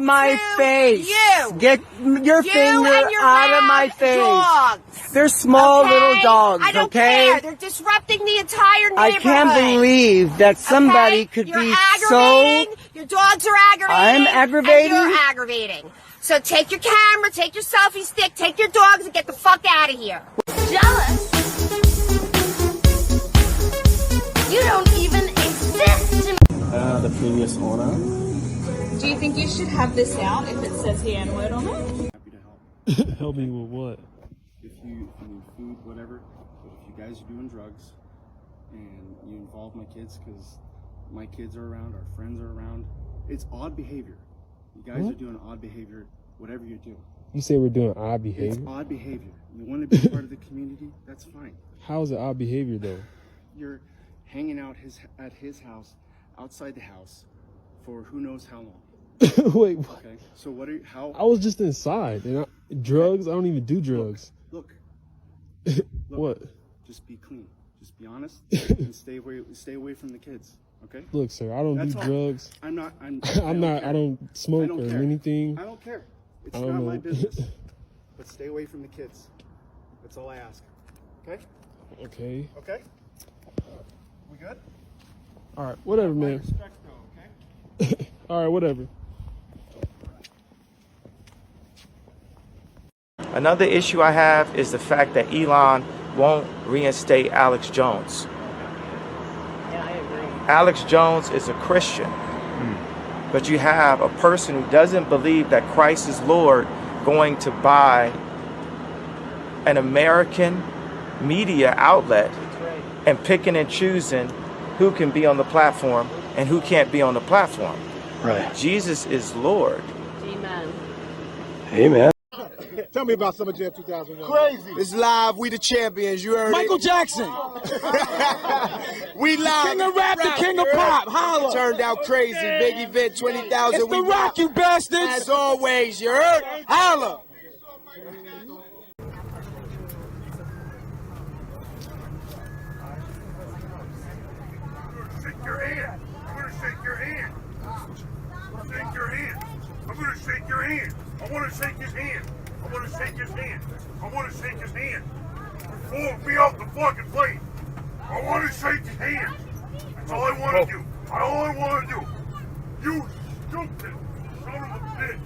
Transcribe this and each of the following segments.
my face. You. Get your finger and your out of my face. Dogs. They're small little dogs, I don't okay? care. They're disrupting the entire neighborhood. I can't believe that somebody could You're be aggravating. Your dogs are aggravating. I'm aggravating? And you're aggravating. So take your camera, take your selfie stick, take your dogs, and get the fuck out of here. Jealous? You don't even exist to me. The previous owner. Do you think you should have this out if it says the N-word on it? Happy to help. Help me with what? If you need food, whatever. But if you guys are doing drugs and you involve my kids, because my kids are around, our friends are around, it's odd behavior. You guys are doing odd behavior, whatever you're doing. You say we're doing odd behavior? It's odd behavior. You want to be part of the community? That's fine. How is it odd behavior though? You're hanging out at his house, outside the house, for who knows how long. Wait, what? Okay, so what are you, how? I was just inside. And drugs? I don't even do drugs. Look, What? just be clean. Just be honest and stay away from the kids. Okay? Look, sir, I don't That's do all. drugs. I'm not. I don't smoke I don't or care. anything. I don't care. It's I not don't my know. business. But stay away from the kids. That's all I ask. Okay? Okay. Okay? We good? All right, whatever, man. Respect though, okay? All right, whatever. Another issue I have is the fact that Elon won't reinstate Alex Jones. Alex Jones is a Christian, but you have a person who doesn't believe that Christ is Lord going to buy an American media outlet and picking and choosing who can be on the platform and who can't be on the platform. Right. Jesus is Lord. Amen. Amen. Tell me about Summer Jam 2001. Crazy. It's live. We the champions. You heard Michael it. Jackson. We live. King of rap, the king of pop. Holla. Turned out crazy. Big event, 20,000. It's the Rock, you bastards. As always, you heard? Holla. Shake your hand. I'm gonna shake your hand. Shake your hand. I'm gonna shake your hand. I want to shake his hand. I want to shake his hand. I want to shake his hand. Pull me off the fucking plane. I want to shake his hand. That's all I want to do. All I want to do. You stupid son of a bitch.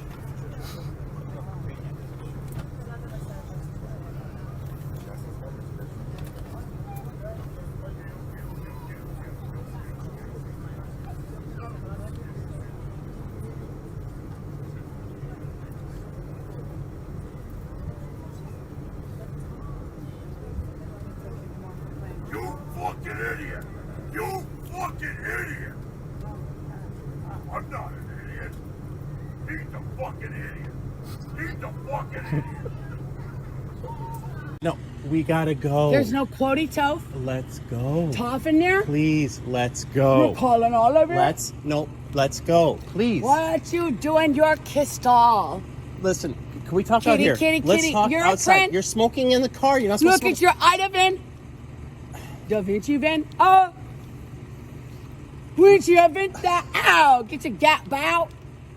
You fucking idiot! You fucking idiot! I'm not an idiot. He's the fucking idiot. He's the fucking idiot. No, we gotta go. There's no quotey tough. Let's go. Tough in there? Please, let's go. You're calling all of it? Let's go. Please. What you doing? You're kissed all. Listen, can we talk Kitty, out here? kitty, Let's kitty. talk You're a outside. friend. You're smoking in the car. You're not supposed Look to at your Ida Vin. Da Vinci Vin. Oh. Vinci Vin. Ow. Get your gap out.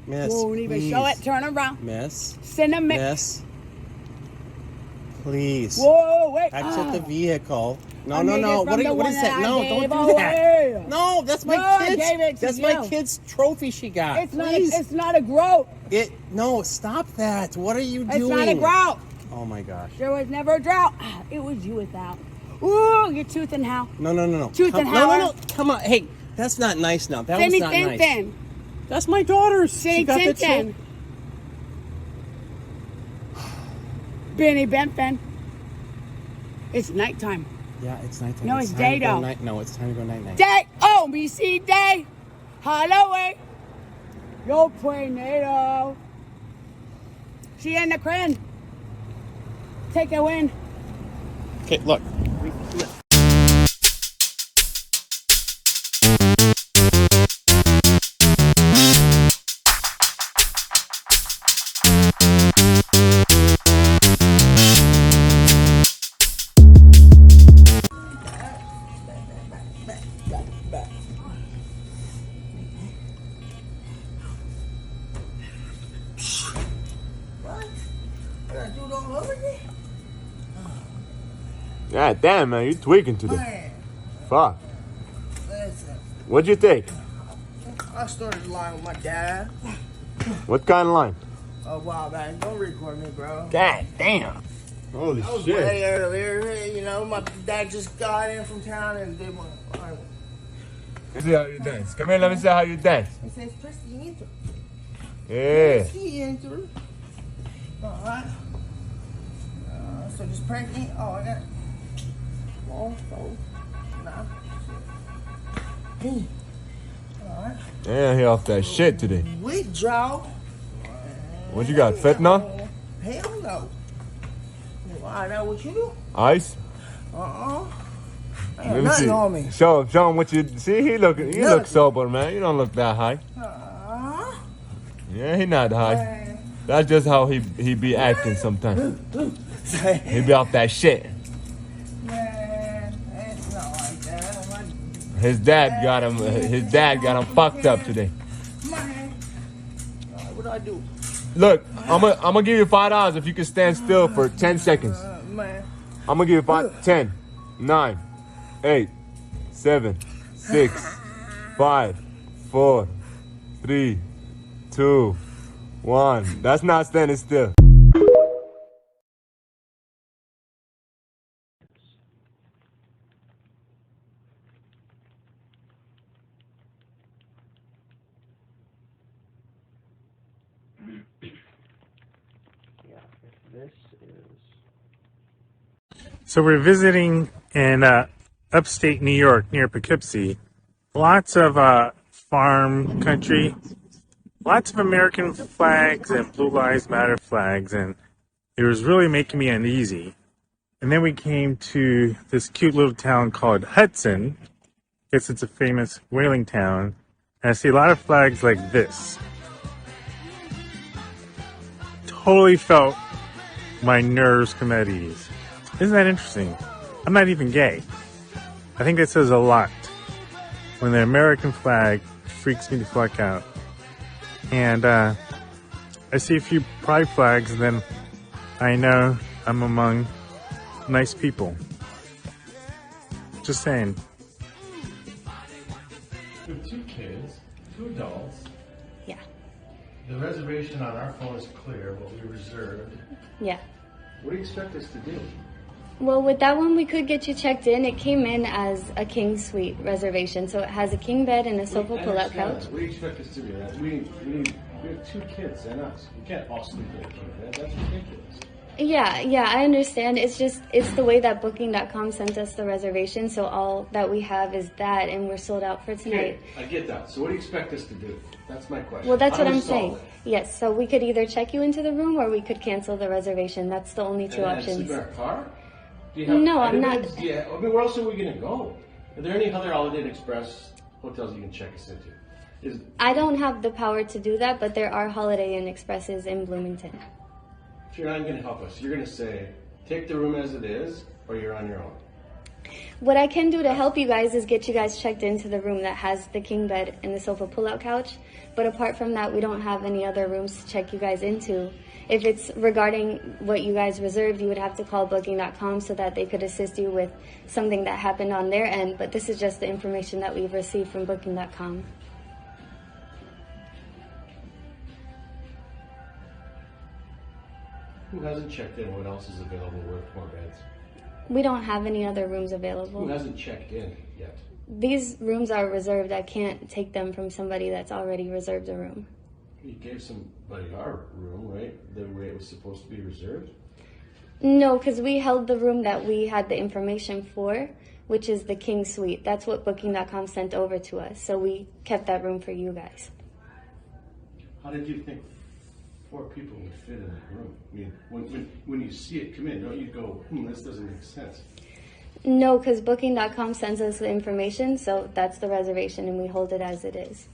Miss, Won't even please. show it. Turn around. Miss. Cinnamon. Miss. Please. Whoa, wait. Exit the vehicle. No. I made it from What the is one that? that I No, gave don't do that. away. No, that's my No, I kid's. gave it to That's my you. kid's trophy she got. It's not. Please. It's not a groat. No, stop that. What are you doing? It's not a grout. Oh my gosh. There was never a drought. It was you without. Ooh, you're toothing how? No. Tooth and No. Howard. Come on. Hey, that's not nice now. That Finny was not Fin nice. Fin. That's my daughter's. Finny She got Fin the Fin. Benny Benfin. It's nighttime. Yeah, it's nighttime. No, it's time day to go though. No, it's time to go night. Day. Oh, we see day. Holloway. Yo, tornado. She in the crane. Take a win. Okay, look. God damn, man, you tweaking today. Man, Fuck. listen. What'd you take? I started lying with my dad What kind of line? a while back. Don't record me, bro. God damn. Holy I was shit. way earlier. You know, my dad just got in from town and did one. Let's see how you dance. Come here, let me see how you dance. He says, press the enter. Yeah. Press the enter. Alright. So just press it. Oh, I got it. 1, 4, 9. Alright. Yeah, he off that shit today. Withdraw. What you got, fentanyl? Hell no. Why, that what you do? Ice? Ain't nothing on me. Show him what you see. You look sober, man. You don't look that high. Yeah, he not high. Man. That's just how he be acting sometimes. He be off that shit. Man, it's not like that. His dad got him fucked up today. Man. What do I do? Look, I'm gonna give you $5 if you can stand still for 10 seconds. Man. I'm gonna give you 10, 9, 8, 7, 6, 5, 4, 3, 2, 1. That's not standing still. So we're visiting in upstate New York near Poughkeepsie. Lots of farm country, lots of American flags and Blue Lives Matter flags, and it was really making me uneasy. And then we came to this cute little town called Hudson. I guess it's a famous whaling town. And I see a lot of flags like this. Totally felt my nerves come at ease. Isn't that interesting? I'm not even gay. I think that says a lot. When the American flag freaks me the fuck out. And I see a few pride flags, and then I know I'm among nice people. Just saying. We have 2 kids, 2 adults. Yeah. The reservation on our phone is clear, what we reserved. Yeah. What do you expect us to do? Well, with that one, we could get you checked in. It came in as a king suite reservation, so it has a king bed and a sofa pull-out couch. What do you expect us to do? We have 2 kids and us. We can't all sleep in a king bed. That's ridiculous. Yeah, I understand. It's the way that Booking.com sent us the reservation, so all that we have is that, and we're sold out for tonight. Okay, I get that. So what do you expect us to do? That's my question. Well, that's what I'm solve saying. it? Yes, so we could either check you into the room or we could cancel the reservation. That's the only 2 And options. sleep in our car? No, I'm not. Yeah, I mean, where else are we going to go? Are there any other Holiday Inn Express hotels you can check us into? I don't have the power to do that, but there are Holiday Inn Expresses in Bloomington. So you're not going to help us. You're going to say, take the room as it is, or you're on your own. What I can do to help you guys is get you guys checked into the room that has the king bed and the sofa pull-out couch. But apart from that, we don't have any other rooms to check you guys into. If it's regarding what you guys reserved, you would have to call Booking.com so that they could assist you with something that happened on their end. But this is just the information that we've received from Booking.com. Who hasn't checked in? What else is available with more beds? We don't have any other rooms available. Who hasn't checked in yet? These rooms are reserved. I can't take them from somebody that's already reserved a room. You gave somebody our room, right? The way it was supposed to be reserved? No, because we held the room that we had the information for, which is the king suite. That's what Booking.com sent over to us. So we kept that room for you guys. How did you think 4 people would fit in that room? I mean, when you see it come in, don't you go, this doesn't make sense? No, because Booking.com sends us the information, so that's the reservation, and we hold it as it is.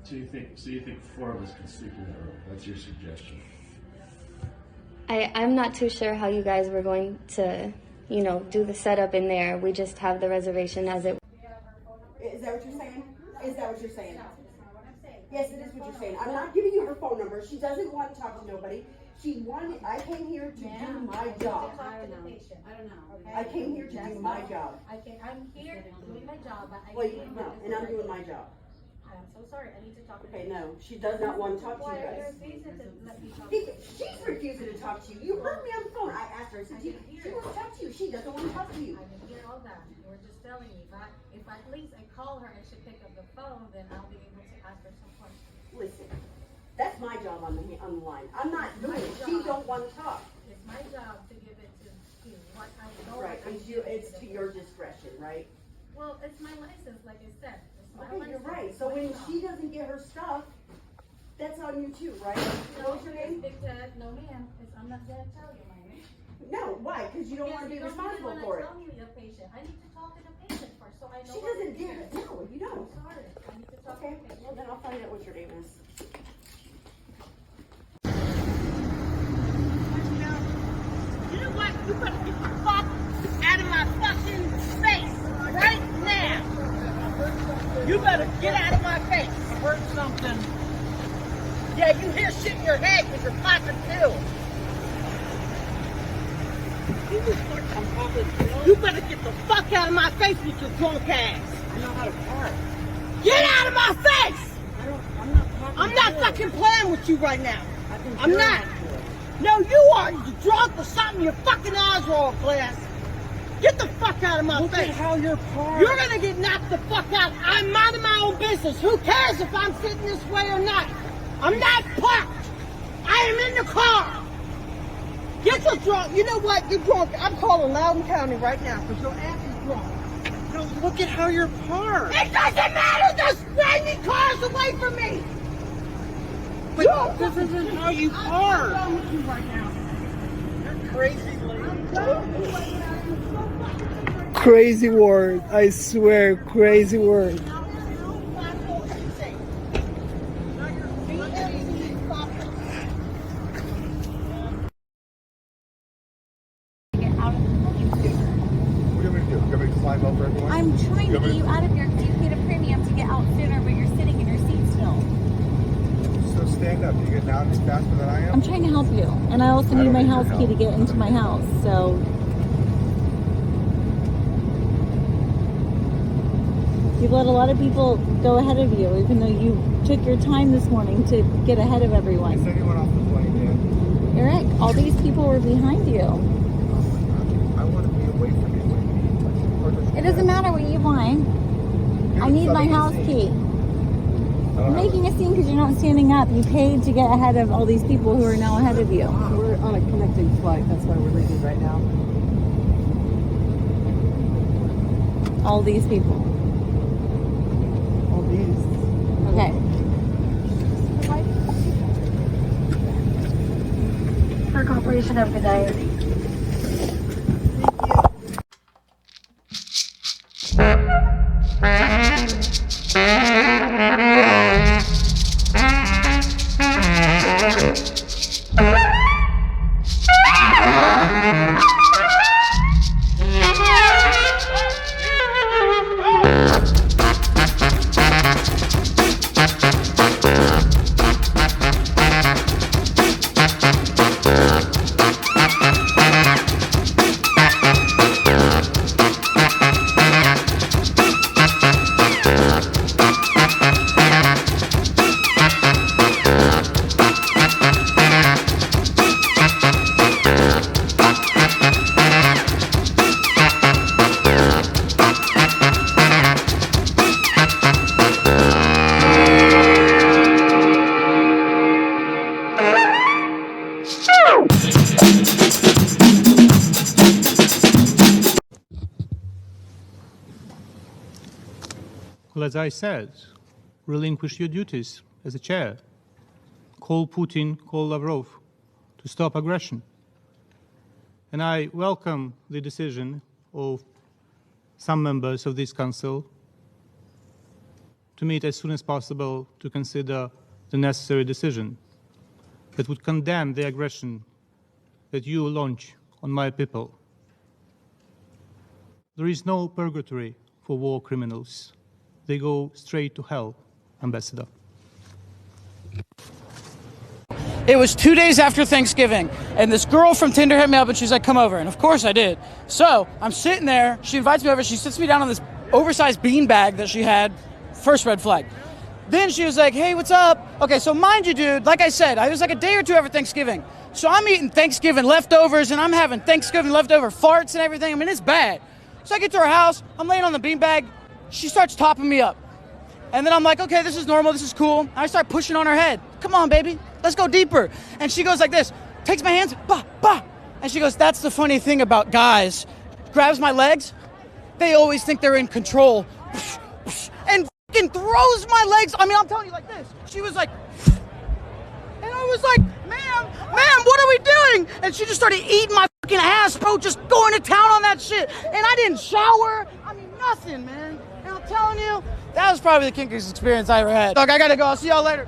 So you think 4 of us can sleep in that room? That's your suggestion? I'm not too sure how you guys were going to, do the setup in there. We just have the reservation as it. Is that what you're saying? Is that what you're saying? Yes, it is what you're saying. I'm not giving you her phone number. She doesn't want to talk to nobody. I came here to do my job. I don't know. Okay? I came here to do my job. I'm here doing my job, but I Well, can't. no, and I'm doing my job. I'm so sorry. I need to talk to Okay, no, she does not want to talk to you guys. She's refusing to talk to you. You heard me on the phone. I asked her. I said, she wants to talk to you. She doesn't want to talk to you. I didn't hear all that. You were just telling me. If at least I call her and she pick up the phone, then I'll be able to ask her some questions. Listen, that's my job on the line. I'm not doing it. She don't want to talk. It's my job to give it to you. What I know. Right, it's to your discretion, right? Well, it's my license, like I said. It's my Okay, license. you're right. So when she doesn't get her stuff, that's on you too, right? What's your name? Because, no ma'am, I'm not gonna tell you my name. No, why? Because you don't want to be responsible for it. Tell me your patient. I need to talk to the patient first, so I know. She doesn't do it. No, you don't. I'm sorry. I need to talk Okay, to the patient. well then I'll find out what your name is. You know what? You better get the fuck out of my fucking face right now. You better get out of my face. I heard something. Yeah, you hear shit in your head because you're popping pills. You better get the fuck out of my face with your drunk ass. I know how to park. Get out of my face! I'm not fucking playing with you right now. I'm not. No, you are. You drunk or something. Your fucking eyes are all glass. Get the fuck out of my face. Look at how you're parked. You're gonna get knocked the fuck out. I'm minding my own business. Who cares if I'm sitting this way or not? I'm not parked. I am in the car. Get your drunk. You know what? You're drunk. I'm calling Loudoun County right now because your ass is drunk. No, look at how you're parked. It doesn't matter. There's 90 cars away from me. But this isn't how you park. I'm done with you right now. You're crazy, lady. I'm done with you right now. Crazy word. I swear, crazy word. I'm trying to get you out of here because you paid a premium to get out sooner, but you're sitting in your seat still. So stand up. You get down as faster than I am? I'm trying to help you, and I also need my house key to get into my house, so... You've let a lot of people go ahead of you, even though you took your time this morning to get ahead of everyone. Is anyone off the plane yet? Eric, all these people were behind you. I want to be away from you. It doesn't matter what you want. I need my house key. You're making a scene because you're not standing up. You paid to get ahead of all these people who are now ahead of you. We're on a connecting flight. That's why we're leaving right now. All these people. All these. Okay. For cooperation of the day. Well, as I said, relinquish your duties as a chair. Call Putin, call Lavrov to stop aggression. And I welcome the decision of some members of this council to meet as soon as possible to consider the necessary decision that would condemn the aggression that you launch on my people. There is no purgatory for war criminals. They go straight to hell, Ambassador. It was 2 days after Thanksgiving, and this girl from Tinder hit me up, and she's like, come over. And of course I did. So I'm sitting there. She invites me over. She sits me down on this oversized beanbag that she had. First red flag. Then she was like, hey, what's up? Okay, so mind you, dude, like I said, I was like a day or two after Thanksgiving. So I'm eating Thanksgiving leftovers, and I'm having Thanksgiving leftover farts and everything. I mean, it's bad. So I get to her house. I'm laying on the beanbag. She starts topping me up. And then I'm like, okay, this is normal. This is cool. And I start pushing on her head. Come on, baby. Let's go deeper. And she goes like this. Takes my hands. Bah, bah. And she goes, that's the funny thing about guys. Grabs my legs. They always think they're in control. And fucking throws my legs. I mean, I'm telling you like this. She was like, and I was like, ma'am, what are we doing? And she just started eating my fucking ass, bro, just going to town on that shit. And I didn't shower. I mean, nothing, man. And I'm telling you, that was probably the kinkiest experience I ever had. Look, I gotta go. I'll see y'all later.